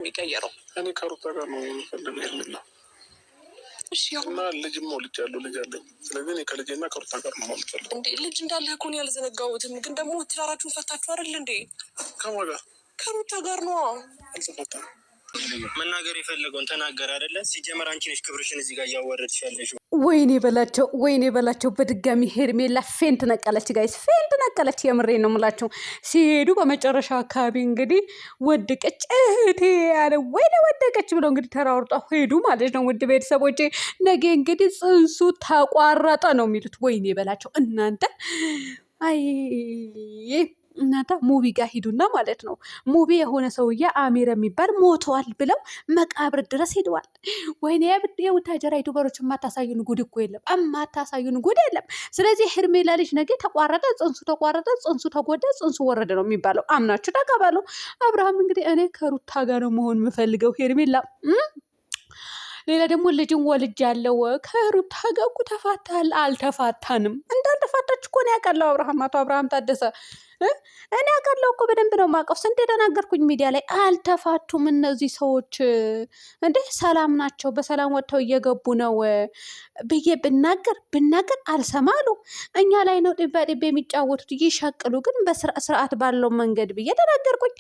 የሚቀየረው እኔ ከሩታ ጋር ነው የምፈልገው የሚል ነው። እና ልጅም ወልጃለሁ፣ ልጅ አለኝ። ስለዚህ እኔ ከልጄና ከሩታ ጋር ነው የምፈልገው። እንዴ ልጅ እንዳለ እኮ ነው ያልዘነጋሁትም፣ ግን ደግሞ ትዳራችሁን ፈታችሁ አይደል እንዴ? ከማን ጋር? ከሩታ ጋር ነው። አልተፈታም። መናገር የፈለገውን ተናገር አይደለ? ሲጀመር አንቺ ነሽ ክብርሽን እዚህ ጋር እያወረድሽ ያለሽው። ወይኔ በላቸው፣ ወይኔ በላቸው። በድጋሚ ሄርሜላ ፌንት ነቀለች፣ ጋይስ ፌንት ነቀለች። የምሬ ነው የምላቸው። ሲሄዱ በመጨረሻ አካባቢ እንግዲህ ወደቀች እህቴ ያለ ወይኔ ወደቀች ብለው እንግዲህ ተራርጧ ሄዱ ማለት ነው። ውድ ቤተሰቦቼ ነገ እንግዲህ ጽንሱ ተቋረጠ ነው የሚሉት። ወይኔ በላቸው እናንተ አይ እናንተ ሙቢ ጋር ሂዱና ማለት ነው። ሙቢ የሆነ ሰውዬ አሚር የሚባል ሞተዋል ብለው መቃብር ድረስ ሄደዋል። ወይኔ የቡታጀራ ዩቱበሮች የማታሳዩን ጉድ እኮ የለም፣ የማታሳዩን ጉድ የለም። ስለዚህ ሄርሜላ ልጅ ነገ ተቋረጠ፣ ጽንሱ ተቋረጠ፣ ጽንሱ ተጎዳ፣ ጽንሱ ወረደ ነው የሚባለው። አምናችሁ ተቀበሉ። አብርሃም እንግዲህ እኔ ከሩታ ጋር ነው መሆን የምፈልገው። ሄርሜላ ሌላ ደግሞ ልጅን ወልጅ ያለው ከሩታ ጋር እኮ ተፋታል። አልተፋታንም። እንዳልተፋታች እኮ ነው ያውቃለው አብርሃም፣ አቶ አብርሃም ታደሰ እኔ አውቃለሁ እኮ በደንብ ነው የማውቀው። ስንት የተናገርኩኝ ሚዲያ ላይ አልተፋቱም እነዚህ ሰዎች እንዴ፣ ሰላም ናቸው፣ በሰላም ወጥተው እየገቡ ነው ብዬ ብናገር አልሰማሉ። እኛ ላይ ነው ጢባ ጢቤ የሚጫወቱት እየሸቅሉ፣ ግን በስርዓት ባለው መንገድ ብዬ ተናገርኩኝ።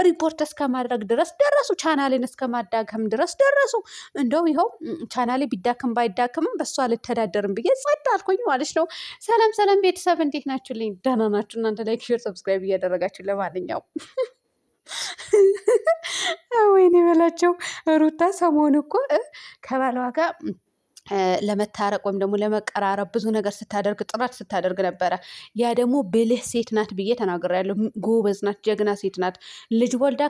ሪፖርት እስከማድረግ ድረስ ደረሱ። ቻናሌን እስከማዳከም ድረስ ደረሱ። እንደው ይኸው ቻናሌ ቢዳክም ባይዳክምም በሷ አልተዳደርም ብዬ ጸጥ አልኩኝ ማለት ነው። ሰላም ሰላም ቤተሰብ እንዴት ናችሁልኝ? ደህና ናችሁ እናንተ? ላይክ ሼር ሰብስክራይብ እያደረጋችሁ ለማንኛውም ወይኔ በላቸው። ሩታ ሰሞኑ እኮ ከባሏ ጋር ለመታረቅ ወይም ደግሞ ለመቀራረብ ብዙ ነገር ጥረት ስታደርግ ነበረ። ያ ደግሞ ብልህ ሴት ናት ብዬ ተናግሬያለሁ። ጎበዝ ናት፣ ጀግና ሴት ናት። ልጅ ወልዳ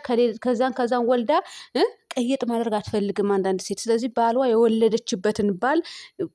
ከዛን ወልዳ ቀይጥ ማድረግ አትፈልግም አንዳንድ ሴት። ስለዚህ ባሏ የወለደችበትን ባል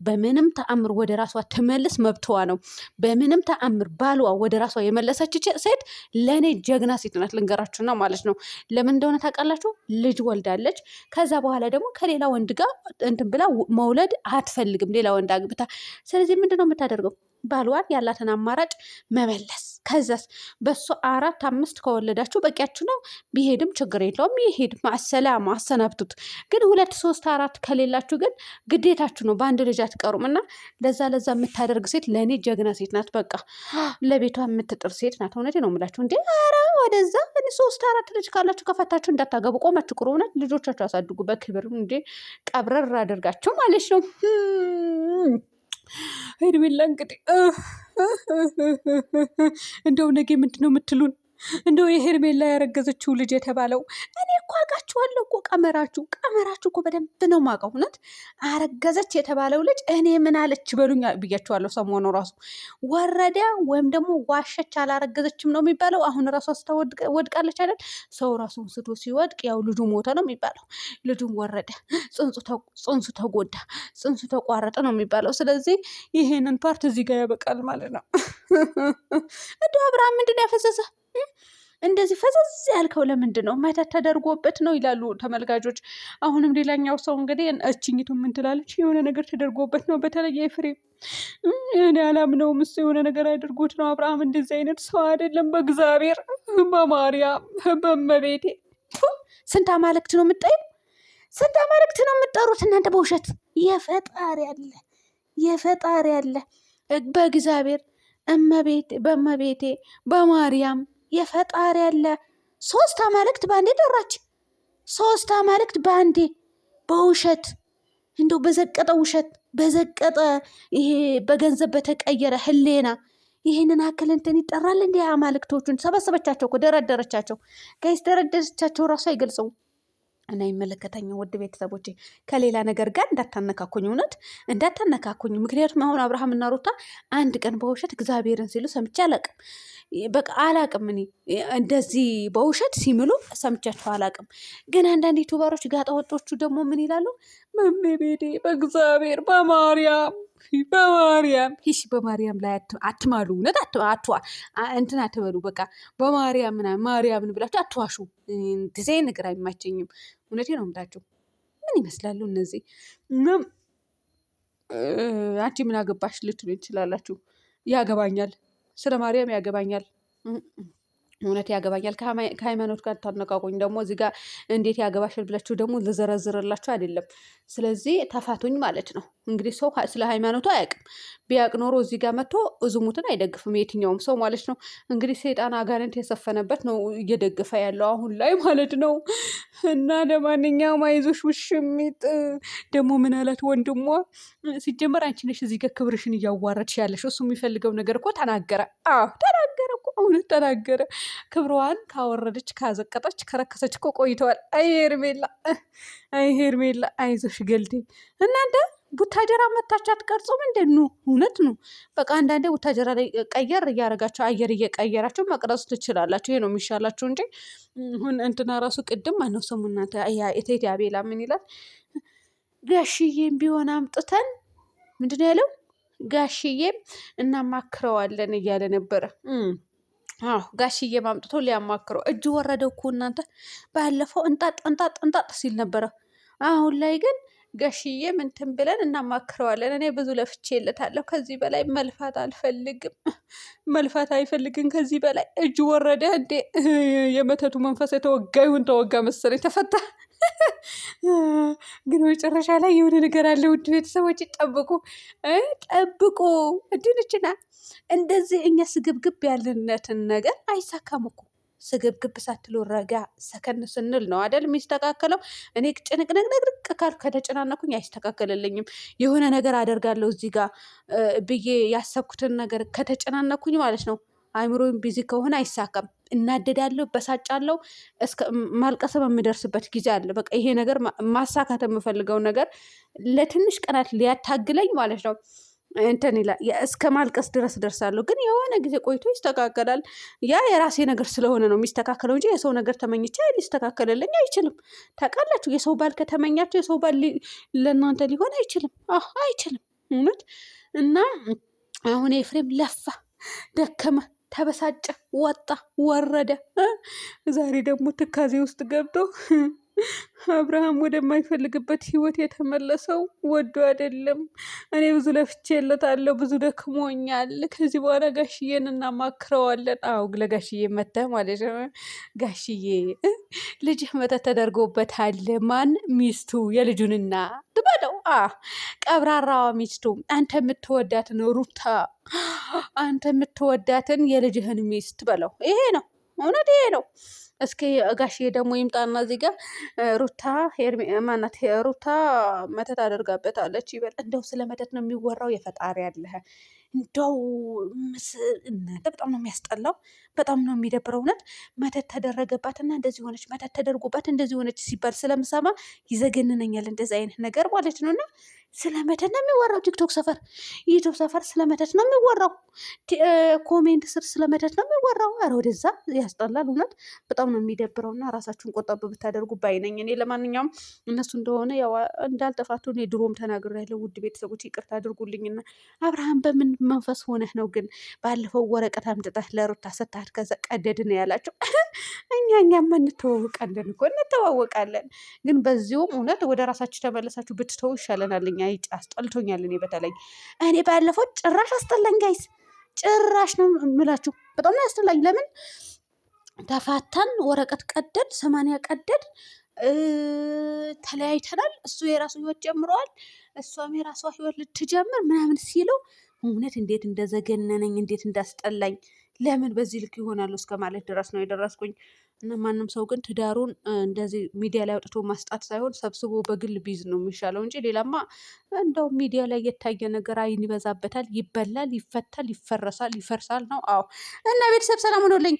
በምንም ተአምር ወደ ራሷ ትመልስ፣ መብተዋ ነው። በምንም ተአምር ባሏ ወደ ራሷ የመለሰች ሴት ለእኔ ጀግና ሴት ናት። ልንገራችሁና ማለት ነው። ለምን እንደሆነ ታውቃላችሁ? ልጅ ወልዳለች። ከዛ በኋላ ደግሞ ከሌላ ወንድ ጋር እንትን ብላ መውለድ አትፈልግም፣ ሌላ ወንድ አግብታ። ስለዚህ ምንድን ነው የምታደርገው? ባሏን ያላትን አማራጭ መመለስ። ከዛስ በሱ 4 5 ከወለዳችሁ በቂያችሁ ነው። ቢሄድም ችግር የለውም፣ ይሄድ ማሰላማ፣ አሰናብቱት። ግን 2 3 4 ከሌላችሁ ግን ግዴታችሁ ነው። በአንድ ልጅ አትቀሩም። እና ለዛ የምታደርግ ሴት ለእኔ ጀግና ሴት ናት። በቃ ለቤቷ የምትጥር ሴት ናት። እውነቴ ነው የምላችሁ። እንዴ ኧረ ወደዛ 3 4 ልጅ ካላችሁ ከፈታችሁ እንዳታገቡ፣ ቆማችሁ ቅሩ። እውነት ልጆቻችሁ አሳድጉ በክብር። እንዴ ቀብረር አደርጋቸው ማለት ነው። ሄርሜላ እንግዲህ እንደው ነገ ምንድን ነው የምትሉን? እንደው የሄርሜላ ያረገዘችው ልጅ የተባለው እኔ እኮ አውቃችኋለሁ እኮ ቀመራችሁ እኮ በደንብ ነው የማውቀው። እውነት አረገዘች የተባለው ልጅ እኔ ምን አለች በሉኝ ብያችኋለሁ። ሰሞኑ ራሱ ወረደ ወይም ደግሞ ዋሸች፣ አላረገዘችም ነው የሚባለው። አሁን ራሷ ወድቃለች አይደል? ሰው ራሱን ስቶ ሲወድቅ ያው ልጁ ሞተ ነው የሚባለው። ልጁን ወረደ፣ ጽንሱ ተጎዳ፣ ጽንሱ ተቋረጠ ነው የሚባለው። ስለዚህ ይሄንን ፓርት እዚህ ጋር ያበቃል ማለት ነው። እንደው አብርሃም ምንድን ነው ያፈሰሰ? እንደዚህ ፈዘዝ ያልከው ለምንድን ነው? መተት ተደርጎበት ነው ይላሉ ተመልካቾች። አሁንም ሌላኛው ሰው እንግዲህ እችኝቱ ምን ትላለች? የሆነ ነገር ተደርጎበት ነው። በተለይ ኤፍሬም እኔ አላምነውም። እሱ የሆነ ነገር አድርጎት ነው። አብርሃም እንደዚህ አይነት ሰው አይደለም። በእግዚአብሔር በማርያም በመቤቴ ስንት አማልክት ነው የምጠይው? ስንት አማልክት ነው የምጠሩት እናንተ በውሸት? የፈጣሪ ያለ በእግዚአብሔር በመቤቴ በማርያም የፈጣሪ ያለ 3 አማልክት በአንዴ ጠራች። 3 አማልክት በአንዴ በውሸት እንደው በዘቀጠ ውሸት በዘቀጠ ይሄ በገንዘብ በተቀየረ ህሌና ይህንን አክል እንትን ይጠራል እንዲ? አማልክቶቹን ሰበሰበቻቸው እኮ ደረደረቻቸው። ጋይስ ደረደረቻቸው ራሱ አይገልጸውም። እና ይመለከተኛው ውድ ቤተሰቦቼ ከሌላ ነገር ጋር እንዳታነካኩኝ፣ እውነት እንዳታነካኩኝ። ምክንያቱም አሁን አብርሃምና ሩታ አንድ ቀን በውሸት እግዚአብሔርን ሲሉ ሰምቼ አላቅም። በቃ አላቅም። እኔ እንደዚህ በውሸት ሲምሉ ሰምቻቸው አላቅም። ግን አንዳንድ ዩቱበሮች ጋጠወጦቹ ደግሞ ምን ይላሉ? በቤቴ በእግዚአብሔር በማርያም ሂሽ በማርያም ላይ አትማሉ። እውነት እንትን አትበሉ። በቃ በማርያም ምናምን ማርያምን ብላችሁ አትዋሹ። ጊዜ ነገር አይማቸኝም። እውነቴ ነው የምላችሁ። ምን ይመስላሉ እነዚህ? አንቺ ምን አገባሽ ልትሉ ትችላላችሁ። ያገባኛል፣ ስለ ማርያም ያገባኛል። እውነት ያገባኛል። ከሃይማኖት ጋር ታነቃቁኝ። ደግሞ እዚህ ጋር እንዴት ያገባሻል ብላችሁ ደግሞ ልዘረዝርላችሁ አይደለም። ስለዚህ ተፋቱኝ ማለት ነው። እንግዲህ ሰው ስለ ሃይማኖቱ አያውቅም። ቢያውቅ ኖሮ እዚህ ጋር መጥቶ ዝሙትን አይደግፍም የትኛውም ሰው ማለት ነው። እንግዲህ ሰይጣን አጋንንት የሰፈነበት ነው እየደገፈ ያለው አሁን ላይ ማለት ነው። እና ለማንኛውም አይዞሽ ውሽሚጥ። ደግሞ ምን አላት ወንድሟ? ሲጀመር አንቺ ነሽ እዚህ ጋር ክብርሽን እያዋረድሽ ያለሽ። እሱ የሚፈልገው ነገር እኮ ተናገረ። አዎ ተናገረ እኮ እውነት ተናገረ። ክብሯን ካወረደች ካዘቀጠች ከረከሰች እኮ ቆይተዋል። አይ ሄርሜላ፣ አይ ሄርሜላ አይዞሽ ገልቴ። እናንተ ቡታጀራ መታችሁ አትቀርጹም? እንዴት ነው? እውነት ነው። በቃ አንዳንዴ ቡታጀራ ላይ ቀየር እያደረጋቸው አየር እየቀየራቸው መቅረጽ ትችላላችሁ። ይሄ ነው የሚሻላችሁ እንጂ እንትና ራሱ ቅድም ማነው ስሙ እናንተ እቴቴ አቤላ ምን ይላል? ጋሽዬም ቢሆን አምጥተን ምንድን ነው ያለው? ጋሽዬም እናማክረዋለን እያለ ነበረ። አዎ ጋሽዬ ማምጥቶ ሊያማክረው እጅ ወረደው እኮ እናንተ። ባለፈው እንጣጥ እንጣጥ እንጣጥ ሲል ነበረ። አሁን ላይ ግን ጋሽዬ ምንትን ብለን እናማክረዋለን። እኔ ብዙ ለፍቼለታለሁ። ከዚህ በላይ መልፋት አልፈልግም። መልፋት አይፈልግም ከዚህ በላይ። እጅ ወረደ እንዴ! የመተቱ መንፈስ የተወጋ ይሁን ተወጋ መሰለኝ ተፈታ። ግን መጨረሻ ላይ የሆነ ነገር አለ። ውድ ቤተሰቦች ጠብቁ ጠብቁ። እድንችና እንደዚህ እኛ ስግብግብ ያለነትን ነገር አይሳካም እኮ። ስግብግብ ሳትሉ ረጋ ሰከን ስንል ነው አደል የሚስተካከለው። እኔ ጭንቅንቅንቅ ካልኩ ከተጨናነኩኝ አይስተካከልልኝም። የሆነ ነገር አደርጋለሁ እዚህ ጋር ብዬ ያሰብኩትን ነገር ከተጨናነኩኝ ማለት ነው አይምሮን ቢዚ ከሆነ አይሳካም። እናደዳለሁ፣ በሳጫለሁ፣ እስከ ማልቀስም የምደርስበት ጊዜ አለ። በቃ ይሄ ነገር ማሳካት የምፈልገው ነገር ለትንሽ ቀናት ሊያታግለኝ ማለት ነው እንትን ይላል። እስከ ማልቀስ ድረስ ደርሳለሁ። ግን የሆነ ጊዜ ቆይቶ ይስተካከላል። ያ የራሴ ነገር ስለሆነ ነው የሚስተካከለው እንጂ የሰው ነገር ተመኝቼ ሊስተካከልልኝ አይችልም። ታውቃላችሁ፣ የሰው ባል ከተመኛችሁ የሰው ባል ለእናንተ ሊሆን አይችልም። አይችልም እውነት። እና አሁን ኤፍሬም ለፋ፣ ደከመ፣ ተበሳጨ፣ ወጣ ወረደ። ዛሬ ደግሞ ትካዜ ውስጥ ገብቶ አብርሃም ወደማይፈልግበት ህይወት የተመለሰው ወዶ አይደለም። እኔ ብዙ ለፍቼለታለሁ፣ ብዙ ደክሞኛል። ከዚህ በኋላ ጋሽዬን እናማክረዋለን። አዎ ለጋሽዬ መተህ ማለት ነው። ጋሽዬ ልጅህ መተት ተደርጎበታል። ማን? ሚስቱ፣ የልጁንና ትበለው። ቀብራራዋ ሚስቱ፣ አንተ የምትወዳትን ሩታ፣ አንተ የምትወዳትን የልጅህን ሚስት በለው። ይሄ ነው እውነት፣ ይሄ ነው። እስኪ ጋሽዬ ደግሞ ይምጣና እዚህ ጋር ሩታ ማናት ሩታ መተት አደርጋበታለች ይበል። እንደው ስለ መተት ነው የሚወራው። የፈጣሪ ያለህ እንደው እናንተ በጣም ነው የሚያስጠላው፣ በጣም ነው የሚደብረው። እውነት መተት ተደረገባትና እንደዚህ ሆነች፣ መተት ተደርጎባት እንደዚህ ሆነች ሲባል ስለምሰማ ይዘገንነኛል። እንደዚህ አይነት ነገር ማለት ነው። እና ስለ መተት ነው የሚወራው። ቲክቶክ ሰፈር፣ ዩቱብ ሰፈር ስለ መተት ነው የሚወራው። ኮሜንት ስር ስለ መተት ነው የሚወራው። ኧረ ወደዛ ያስጠላል። እውነት በጣም ነው የሚደብረው። እና ራሳችሁን ቆጠብ ብታደርጉ ባይነኝ እኔ። ለማንኛውም እነሱ እንደሆነ ያው እንዳልጠፋቱ እኔ ድሮም ተናግሬያለሁ። ውድ ቤተሰቦች ይቅርታ አድርጉልኝና አብርሃም በምን መንፈስ ሆነህ ነው ግን ባለፈው ወረቀት አምጥተህ ለሩታ ሰጥተሃት ከዛ ቀደድን ያላቸው? እኛማ እንተዋወቃለን እኮ እንተዋወቃለን። ግን በዚሁም እውነት ወደ ራሳችሁ ተመለሳችሁ ብትተው ይሻለናል። እኛ አስጠልቶኛል። እኔ በተለይ እኔ ባለፈው ጭራሽ አስጠላኝ ጋይስ፣ ጭራሽ ነው የምላችሁ። በጣም ነው ያስጠላኝ። ለምን ተፋታን፣ ወረቀት ቀደድ፣ 80 ቀደድ፣ ተለያይተናል። እሱ የራሱ ህይወት ጀምረዋል፣ እሷም የራሷ ህይወት ልትጀምር ምናምን ሲለው እውነት እንዴት እንደዘገነነኝ፣ እንዴት እንዳስጠላኝ። ለምን በዚህ ልክ ይሆናሉ እስከ ማለት ድረስ ነው የደረስኩኝ። እና ማንም ሰው ግን ትዳሩን እንደዚህ ሚዲያ ላይ አውጥቶ ማስጣት ሳይሆን ሰብስቦ በግል ቢዝ ነው የሚሻለው እንጂ ሌላማ እንደው ሚዲያ ላይ የታየ ነገር አይን ይበዛበታል፣ ይበላል፣ ይፈታል፣ ይፈረሳል፣ ይፈርሳል ነው። አዎ። እና ቤተሰብ ሰላም ሆኖልኝ